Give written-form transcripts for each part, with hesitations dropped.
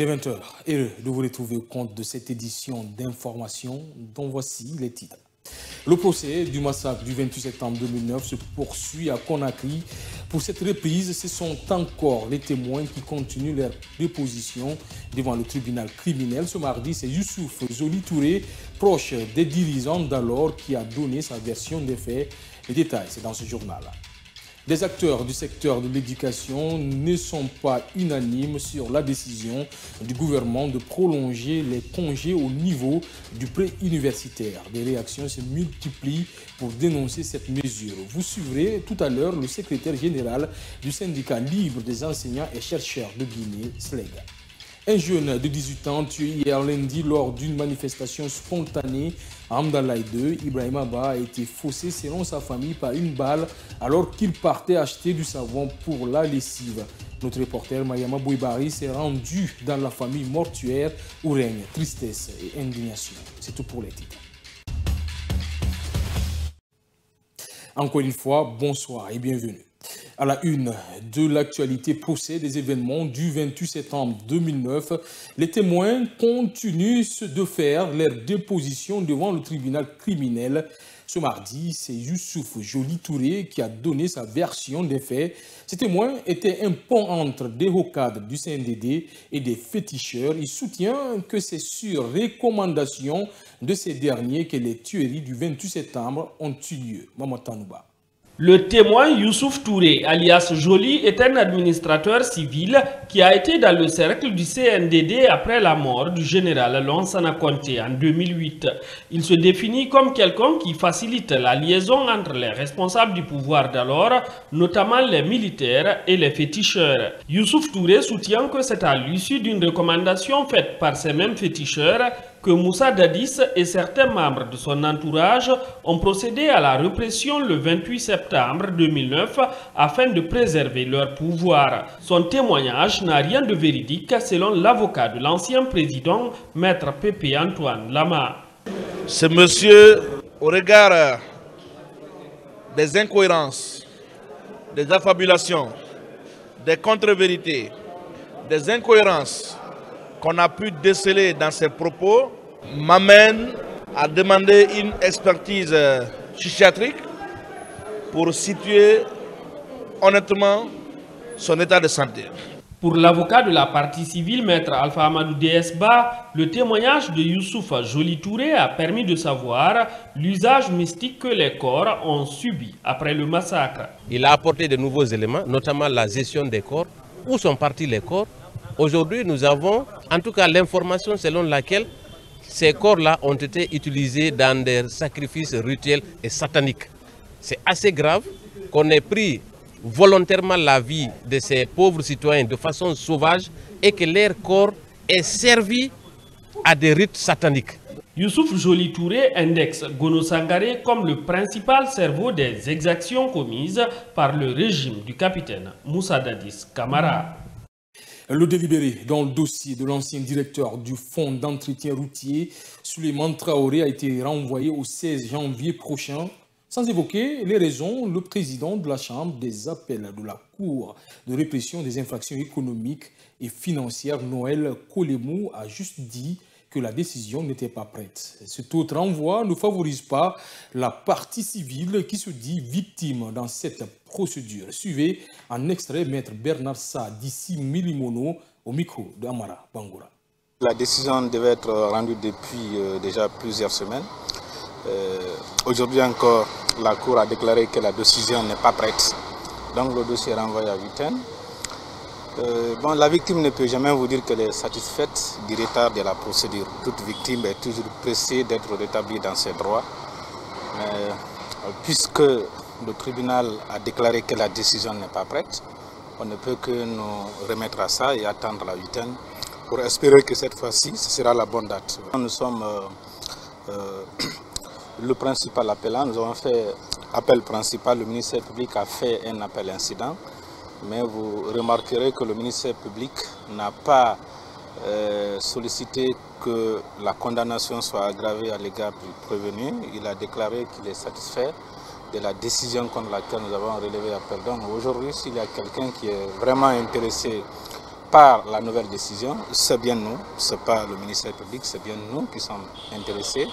20 h, heureux de vous retrouver au compte de cette édition d'information dont voici les titres. Le procès du massacre du 28 septembre 2009 se poursuit à Conakry. Pour cette reprise, ce sont encore les témoins qui continuent leur déposition devant le tribunal criminel. Ce mardi, c'est Youssouf Joli Touré, proche des dirigeants d'alors, qui a donné sa version des faits. Les détails, c'est dans ce journal. Des acteurs du secteur de l'éducation ne sont pas unanimes sur la décision du gouvernement de prolonger les congés au niveau du pré-universitaire. Des réactions se multiplient pour dénoncer cette mesure. Vous suivrez tout à l'heure le secrétaire général du syndicat libre des enseignants et chercheurs de Guinée, SLEG. Un jeune de 18 ans tué hier lundi lors d'une manifestation spontanée à Amdalaï 2, Ibrahim Abba, a été faussé selon sa famille par une balle alors qu'il partait acheter du savon pour la lessive. Notre reporter Mayama Bouibari s'est rendu dans la famille mortuaire où règne tristesse et indignation. C'est tout pour les titres. Encore une fois, bonsoir et bienvenue. À la une de l'actualité procès des événements du 28 septembre 2009, les témoins continuent de faire leur déposition devant le tribunal criminel. Ce mardi, c'est Youssouf Joli Touré qui a donné sa version des faits. Ces témoins étaient un pont entre des hauts cadres du CNDD et des féticheurs. Il soutient que c'est sur recommandation de ces derniers que les tueries du 28 septembre ont eu lieu. Maman Tanouba. Le témoin Youssouf Touré, alias Joli, est un administrateur civil qui a été dans le cercle du CNDD après la mort du général Lansana Conté en 2008. Il se définit comme quelqu'un qui facilite la liaison entre les responsables du pouvoir d'alors, notamment les militaires et les féticheurs. Youssouf Touré soutient que c'est à l'issue d'une recommandation faite par ces mêmes féticheurs que Moussa Dadis et certains membres de son entourage ont procédé à la répression le 28 septembre 2009 afin de préserver leur pouvoir. Son témoignage n'a rien de véridique selon l'avocat de l'ancien président, Maître Pépé Antoine Lama. Ce monsieur, au regard des incohérences, des affabulations, des contre-vérités, des incohérences qu'on a pu déceler dans ses propos, m'amène à demander une expertise psychiatrique pour situer honnêtement son état de santé. Pour l'avocat de la partie civile, Maître Alpha Amadou Desba, le témoignage de Youssouf Joli Touré a permis de savoir l'usage mystique que les corps ont subi après le massacre. Il a apporté de nouveaux éléments, notamment la gestion des corps, où sont partis les corps. Aujourd'hui, nous avons en tout cas l'information selon laquelle ces corps-là ont été utilisés dans des sacrifices rituels et sataniques. C'est assez grave qu'on ait pris volontairement la vie de ces pauvres citoyens de façon sauvage et que leur corps ait servi à des rites sataniques. Youssouf Joli Touré indexe Gono Sangaré comme le principal cerveau des exactions commises par le régime du capitaine Moussa Dadis Camara. Le délibéré dans le dossier de l'ancien directeur du fonds d'entretien routier, Souleymane Traoré, a été renvoyé au 16 janvier prochain. Sans évoquer les raisons, le président de la Chambre des appels de la Cour de répression des infractions économiques et financières, Noël Kolemou, a juste dit que la décision n'était pas prête. Cet autre renvoi ne favorise pas la partie civile qui se dit victime dans cette procédure. Suivez en extrait Maître Bernard Sa d'ici Milimono au micro d'Amara Bangoura. La décision devait être rendue depuis déjà plusieurs semaines. Aujourd'hui encore, la Cour a déclaré que la décision n'est pas prête. Donc le dossier est renvoyé à Vitaine. La victime ne peut jamais vous dire qu'elle est satisfaite du retard de la procédure. Toute victime est toujours pressée d'être rétablie dans ses droits. Mais, puisque le tribunal a déclaré que la décision n'est pas prête, on ne peut que nous remettre à ça et attendre la huitaine pour espérer que cette fois-ci, ce sera la bonne date. Nous sommes le principal appelant. Nous avons fait appel principal. Le ministère public a fait un appel incident. Mais vous remarquerez que le ministère public n'a pas sollicité que la condamnation soit aggravée à l'égard du prévenu. Il a déclaré qu'il est satisfait de la décision contre laquelle nous avons relevé appel. Donc aujourd'hui, s'il y a quelqu'un qui est vraiment intéressé par la nouvelle décision, c'est bien nous, ce n'est pas le ministère public, c'est bien nous qui sommes intéressés.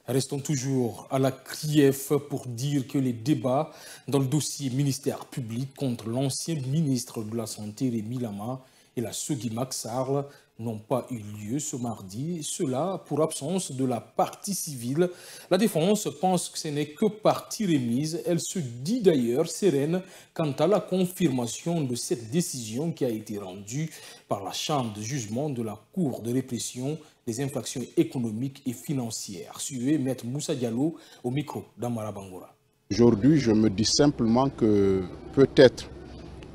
Restons toujours à la CRIEF pour dire que les débats dans le dossier ministère public contre l'ancien ministre de la Santé Rémi Lama et la Sogui Maxar n'ont pas eu lieu ce mardi. Cela pour absence de la partie civile. La défense pense que ce n'est que partie remise. Elle se dit d'ailleurs sereine quant à la confirmation de cette décision qui a été rendue par la Chambre de jugement de la Cour de répression des infractions économiques et financières. Suivez Maître Moussa Diallo au micro d'Amara Bangora. Aujourd'hui, je me dis simplement que peut-être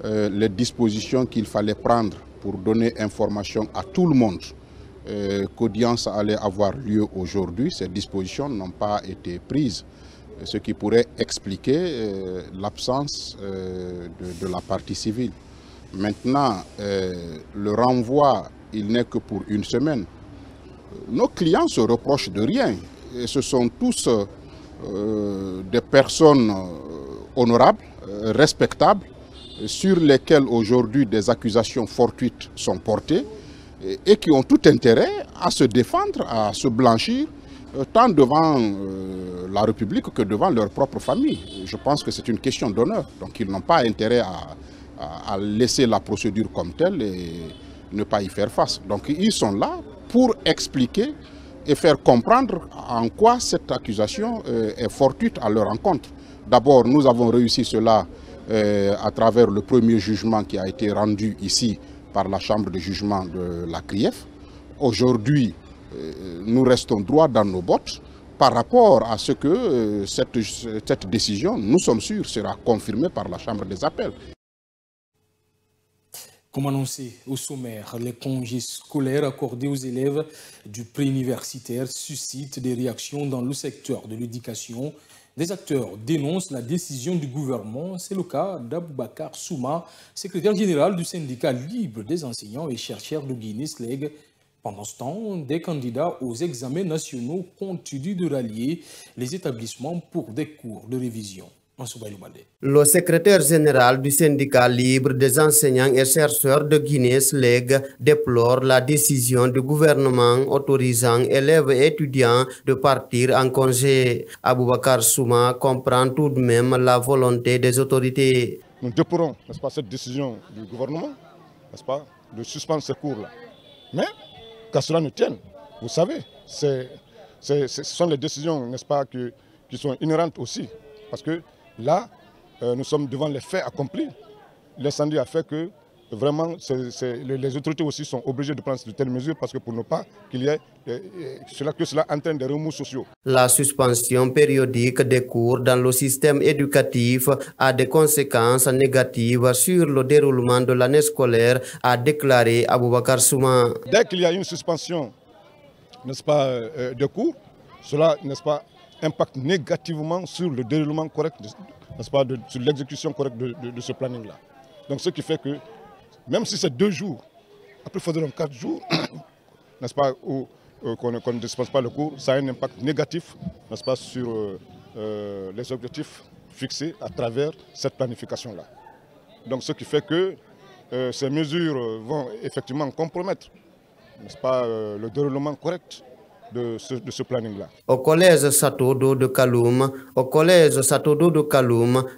les dispositions qu'il fallait prendre pour donner information à tout le monde qu'audience allait avoir lieu aujourd'hui, ces dispositions n'ont pas été prises, ce qui pourrait expliquer l'absence de la partie civile. Maintenant, le renvoi, il n'est que pour une semaine. Nos clients se reprochent de rien. Et ce sont tous des personnes honorables, respectables, sur lesquelles aujourd'hui des accusations fortuites sont portées et qui ont tout intérêt à se défendre, à se blanchir, tant devant la République que devant leur propre famille. Je pense que c'est une question d'honneur. Donc ils n'ont pas intérêt à laisser la procédure comme telle et ne pas y faire face. Donc ils sont là pour expliquer et faire comprendre en quoi cette accusation est fortuite à leur encontre. D'abord, nous avons réussi cela à travers le premier jugement qui a été rendu ici par la Chambre de jugement de la CRIEF. Aujourd'hui, nous restons droits dans nos bottes par rapport à ce que cette décision, nous sommes sûrs, sera confirmée par la Chambre des appels. Comme annoncé au sommaire, les congés scolaires accordés aux élèves du préuniversitaire suscitent des réactions dans le secteur de l'éducation. Des acteurs dénoncent la décision du gouvernement. C'est le cas d'Aboubacar Souma, secrétaire général du syndicat libre des enseignants et chercheurs de Guinée-SLEG. Pendant ce temps, des candidats aux examens nationaux continuent de rallier les établissements pour des cours de révision. Le secrétaire général du syndicat libre des enseignants et chercheurs de Guinée-SLEG déplore la décision du gouvernement autorisant élèves et étudiants de partir en congé. Aboubacar Souma comprend tout de même la volonté des autorités. Nous déplorons, n'est-ce pas, cette décision du gouvernement, n'est-ce pas, de suspendre ces cours-là. Mais qu'à cela ne tienne, vous savez, ce sont les décisions, n'est-ce pas, qui sont inhérentes aussi, parce que là, nous sommes devant les faits accomplis. L'incendie a fait que vraiment les autorités aussi sont obligées de prendre de telles mesures parce que pour ne pas qu'il y ait que cela entraîne des remous sociaux. La suspension périodique des cours dans le système éducatif a des conséquences négatives sur le déroulement de l'année scolaire, a déclaré Aboubacar Souma. Dès qu'il y a une suspension, n'est-ce pas, de cours, cela, n'est-ce pas, impacte négativement sur le déroulement correct, n'est-ce pas, sur l'exécution correcte de ce planning-là. Donc ce qui fait que, même si c'est 2 jours, après il faudra 4 jours, n'est-ce pas, qu'on ne dispense pas le cours, ça a un impact négatif, n'est-ce pas, sur les objectifs fixés à travers cette planification-là. Donc ce qui fait que ces mesures vont effectivement compromettre, n'est-ce pas, le déroulement correct de ce planning-là. Au collège Satodo de Kaloum,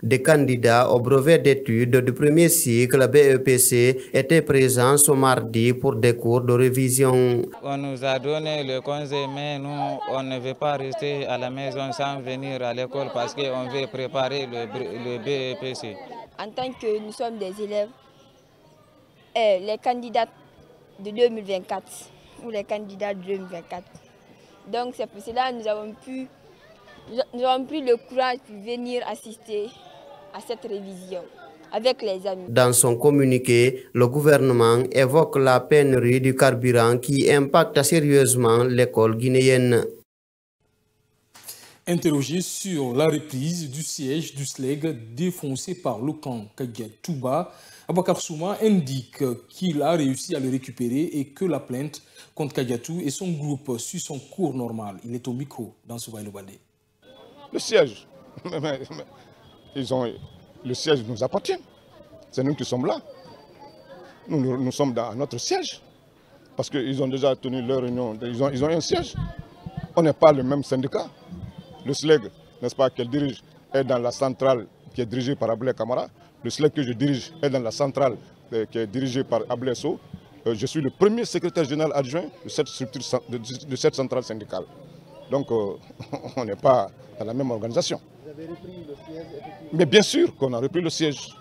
des candidats au brevet d'études du premier cycle BEPC étaient présents ce mardi pour des cours de révision. On nous a donné le conseil, mais nous, on ne veut pas rester à la maison sans venir à l'école parce qu'on veut préparer le BEPC. En tant que nous sommes des élèves, les candidats de 2024 ou les candidats de 2024, donc c'est pour cela que nous avons pris le courage de venir assister à cette révision avec les amis. Dans son communiqué, le gouvernement évoque la pénurie du carburant qui impacte sérieusement l'école guinéenne. Interrogé sur la reprise du siège du SLEG défoncé par le camp Kadiatouba, Aboubacar Souma indique qu'il a réussi à le récupérer et que la plainte contre Kadiatou et son groupe suit son cours normal. Il est au micro dans ce Baïlobadé. Le siège, le siège nous appartient. C'est nous qui sommes là. nous sommes dans notre siège. Parce qu'ils ont déjà tenu leur réunion, ils ont un siège. On n'est pas le même syndicat. Le SLEG, n'est-ce pas, qu'elle dirige, est dans la centrale qui est dirigée par Ablaye Camara. Le SLEG que je dirige est dans la centrale qui est dirigée par Ablaye Sow. Je suis le premier secrétaire général adjoint de cette structure, de cette centrale syndicale. Donc, on n'est pas dans la même organisation. Vous avez repris le siège? Mais bien sûr qu'on a repris le siège.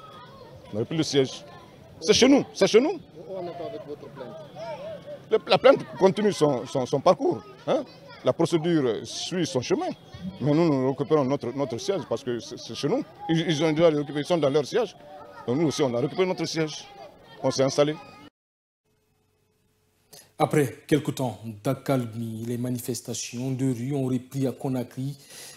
On a repris le siège. C'est chez nous, c'est chez nous. Où on est avec votre plainte? La plainte continue son parcours. Hein? La procédure suit son chemin. Mais nous récupérons notre siège parce que c'est chez nous. Ils ont déjà récupéré, ils sont dans leur siège. Donc nous aussi, on a récupéré notre siège. On s'est installé. Après quelques temps d'accalmie, les manifestations de rue ont repris à Conakry,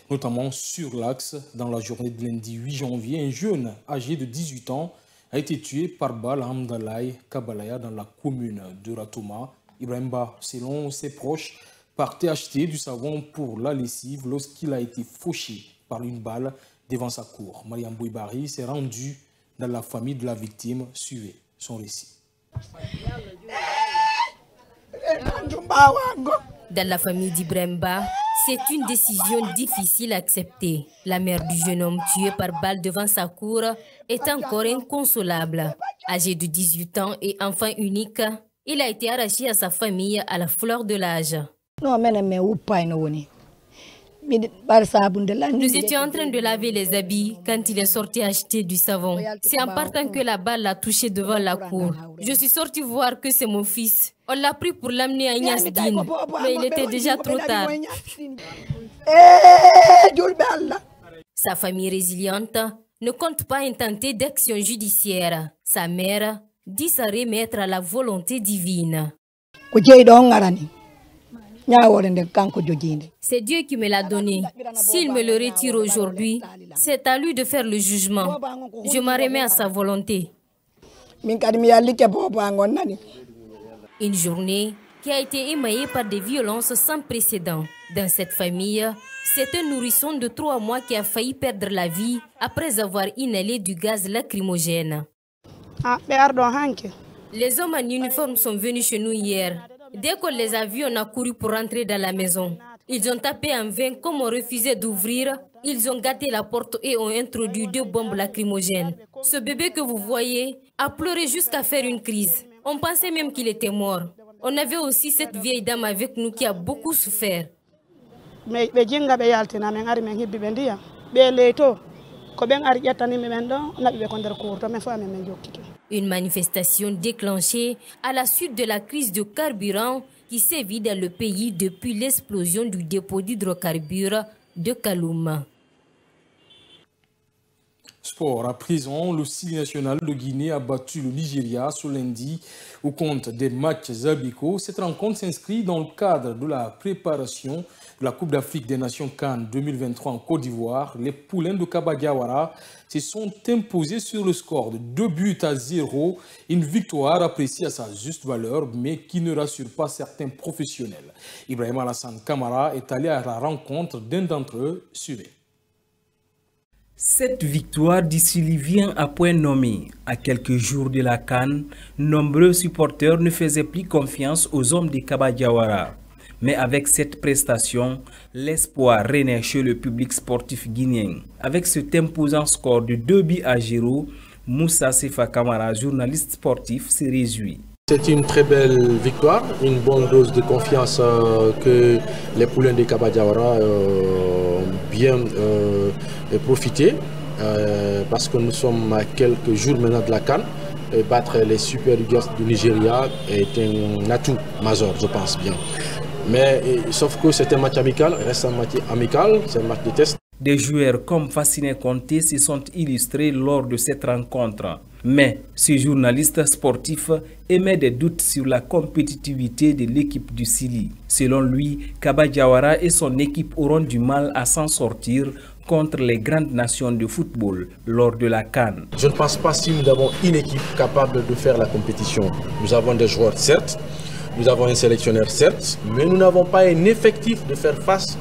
notamment sur l'axe. Dans la journée de lundi 8 janvier, un jeune âgé de 18 ans a été tué par balle à Hamdalaï Kabalaya dans la commune de Ratoma. Ibrahim Ba, selon ses proches, partait acheter du savon pour la lessive lorsqu'il a été fauché par une balle devant sa cour. Mariam Bouibari s'est rendu dans la famille de la victime. Suivez son récit. Dans la famille d'Ibrahim Ba, c'est une décision difficile à accepter. La mère du jeune homme tué par balle devant sa cour est encore inconsolable. Âgé de 18 ans et enfant unique, il a été arraché à sa famille à la fleur de l'âge. Nous étions en train de laver les habits quand il est sorti acheter du savon. C'est en partant que la balle l'a touché devant la cour. Je suis sorti voir que c'est mon fils. On l'a pris pour l'amener à Ignasdine, mais il était déjà trop tard. Sa famille résiliente ne compte pas intenter d'action judiciaire. Sa mère dit se remettre à la volonté divine. C'est Dieu qui me l'a donné. S'il me le retire aujourd'hui, c'est à lui de faire le jugement. Je m'en remets à sa volonté. Une journée qui a été émaillée par des violences sans précédent. Dans cette famille, c'est un nourrisson de 3 mois qui a failli perdre la vie après avoir inhalé du gaz lacrymogène. Les hommes en uniforme sont venus chez nous hier. Dès qu'on les a vus, on a couru pour rentrer dans la maison. Ils ont tapé en vain, comme on refusait d'ouvrir. Ils ont gâté la porte et ont introduit 2 bombes lacrymogènes. Ce bébé que vous voyez a pleuré jusqu'à faire une crise. On pensait même qu'il était mort. On avait aussi cette vieille dame avec nous qui a beaucoup souffert. Une manifestation déclenchée à la suite de la crise de carburant qui sévit dans le pays depuis l'explosion du dépôt d'hydrocarbures de Kalouma. Sport à présent, le Sili national de Guinée a battu le Nigeria ce lundi au compte des matchs amicaux. Cette rencontre s'inscrit dans le cadre de la préparation de la Coupe d'Afrique des Nations CAN 2023 en Côte d'Ivoire. Les poulains de Kaba Diawara se sont imposés sur le score de 2-0. Une victoire appréciée à sa juste valeur, mais qui ne rassure pas certains professionnels. Ibrahim Alassane Kamara est allé à la rencontre d'un d'entre eux. Suivez. Cette victoire d'ici vient à point nommé. À quelques jours de la CAN, nombreux supporters ne faisaient plus confiance aux hommes de Kaba Diawara. Mais avec cette prestation, l'espoir renaît chez le public sportif guinéen. Avec cet imposant score de 2-0, Moussa Sefa Kamara, journaliste sportif, se réjouit. C'est une très belle victoire, une bonne dose de confiance que les poulains de Kaba Diawara ont bien profité parce que nous sommes à quelques jours maintenant de la CAN. Et battre les Super Eagles du Nigeria est un atout majeur, je pense bien. Mais sauf que c'est un match amical, reste un match amical, c'est un match de test. Des joueurs comme Fassiné Conté se sont illustrés lors de cette rencontre. Mais ce journaliste sportif émet des doutes sur la compétitivité de l'équipe du Sili. Selon lui, Kaba Diawara et son équipe auront du mal à s'en sortir contre les grandes nations de football lors de la CAN. Je ne pense pas si nous avons une équipe capable de faire la compétition. Nous avons des joueurs, certes, nous avons un sélectionneur, certes, mais nous n'avons pas un effectif de faire face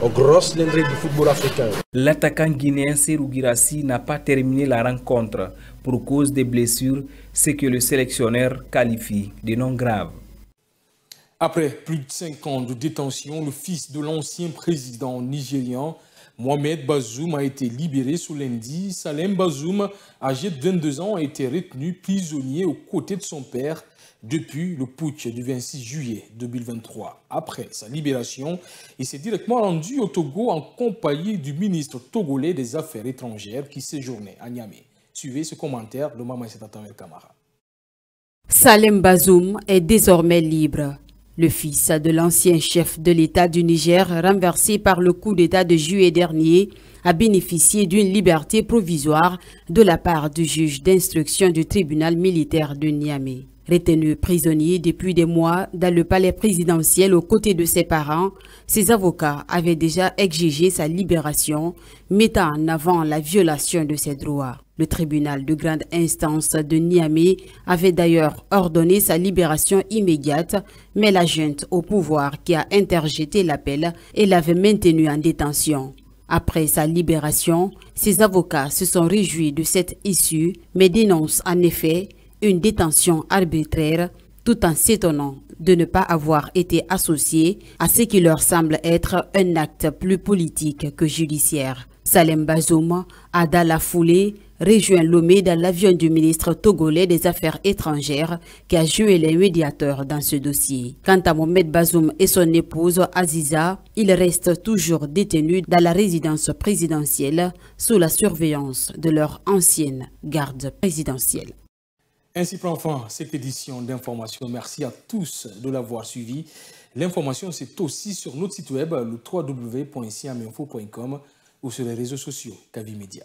grosses lingeries du football africain. L'attaquant guinéen Serhou Guirassy n'a pas terminé la rencontre pour cause des blessures, ce que le sélectionneur qualifie de non grave. Après plus de 5 ans de détention, le fils de l'ancien président nigérian, Mohamed Bazoum, a été libéré ce lundi. Salem Bazoum, âgé de 22 ans, a été retenu prisonnier aux côtés de son père depuis le putsch du 26 juillet 2023. Après sa libération, il s'est directement rendu au Togo en compagnie du ministre togolais des Affaires étrangères qui séjournait à Niamey. Suivez ce commentaire de Maman Setatamel Kamara. Salem Bazoum est désormais libre. Le fils de l'ancien chef de l'État du Niger, renversé par le coup d'État de juillet dernier, a bénéficié d'une liberté provisoire de la part du juge d'instruction du tribunal militaire de Niamey. Retenu prisonnier depuis des mois dans le palais présidentiel aux côtés de ses parents, ses avocats avaient déjà exigé sa libération, mettant en avant la violation de ses droits. Le tribunal de grande instance de Niamey avait d'ailleurs ordonné sa libération immédiate, mais la junte au pouvoir qui a interjeté l'appel et l'avait maintenu en détention. Après sa libération, ses avocats se sont réjouis de cette issue, mais dénoncent en effet une détention arbitraire, tout en s'étonnant de ne pas avoir été associé à ce qui leur semble être un acte plus politique que judiciaire. Salem Bazoum a dans la foulée rejoint Lomé dans l'avion du ministre togolais des Affaires étrangères qui a joué les médiateurs dans ce dossier. Quant à Mohamed Bazoum et son épouse Aziza, ils restent toujours détenus dans la résidence présidentielle sous la surveillance de leur ancienne garde présidentielle. Ainsi prend fin cette édition d'information. Merci à tous de l'avoir suivi. L'information, c'est aussi sur notre site web, le www.siaminfo.com ou sur les réseaux sociaux Kavi Media.